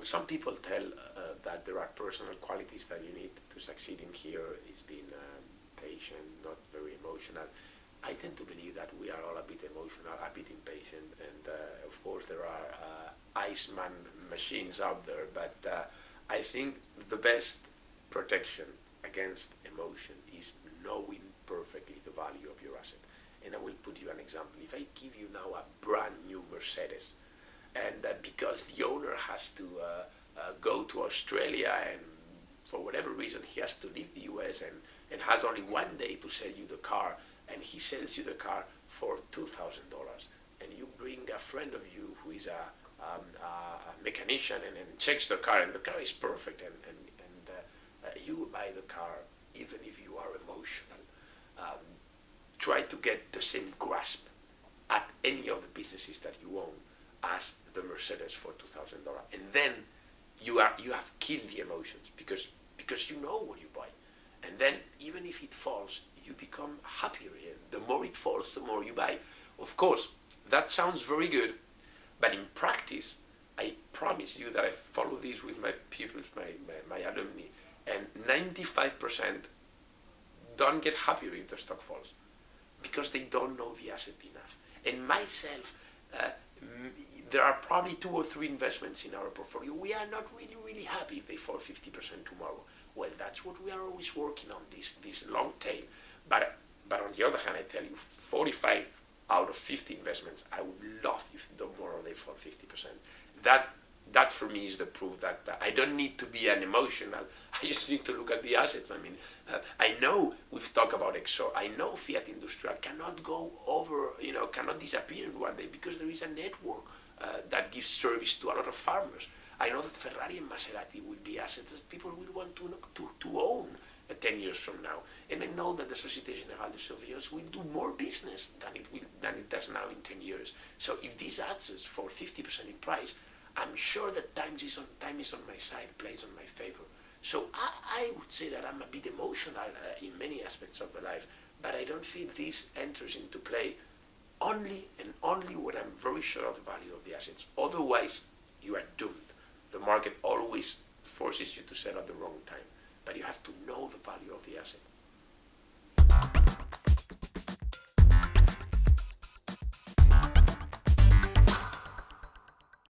some people tell that there are personal qualities that you need to succeed in here. It's being patient, not very emotional. I tend to believe that we are all a bit emotional, a bit impatient, and of course there are Iceman machines out there, but I think the best protection against emotion is knowing perfectly the value of your asset. And I will put you an example. If I give you now a brand new Mercedes, and because the owner has to go to Australia, and for whatever reason he has to leave the US, and has only one day to sell you the car, and he sells you the car for $2,000, and you bring a friend of you who is a mechanician and checks the car, and the car is perfect, and you buy the car, even if you are emotional, try to get the same grasp at any of the businesses that you own as the Mercedes for $2,000, and then you have killed the emotions because you know what you buy, and then even if it falls, you become happier. The more it falls, the more you buy. Of course, that sounds very good, but in practice, I promise you that I follow this with my pupils, my alumni, and 95% don't get happier if the stock falls because they don't know the asset enough. And myself, there are probably 2 or 3 investments in our portfolio. We are not really happy if they fall 50% tomorrow. Well, that's what we are always working on, this long tail. But on the other hand, I tell you, 45 out of 50 investments, I would love if tomorrow they fall 50%. That for me is the proof that I don't need to be an emotional. I just need to look at the assets. I mean, I know we've talked about Exor. I know Fiat Industrial cannot go over, cannot disappear in one day because there is a network that gives service to a lot of farmers. I know that Ferrari and Maserati will be assets that people will want to own 10 years from now. And I know that the Société Générale de Surveillance will do more business than it does now in 10 years. So if these assets fall 50% in price, I'm sure that time is on my side, plays on my favor. So I would say that I'm a bit emotional in many aspects of the life, but I don't feel this enters into play only when I'm very sure of the value of the assets. Otherwise, you are doomed. The market always forces you to sell at the wrong time, but you have to know the value of the asset.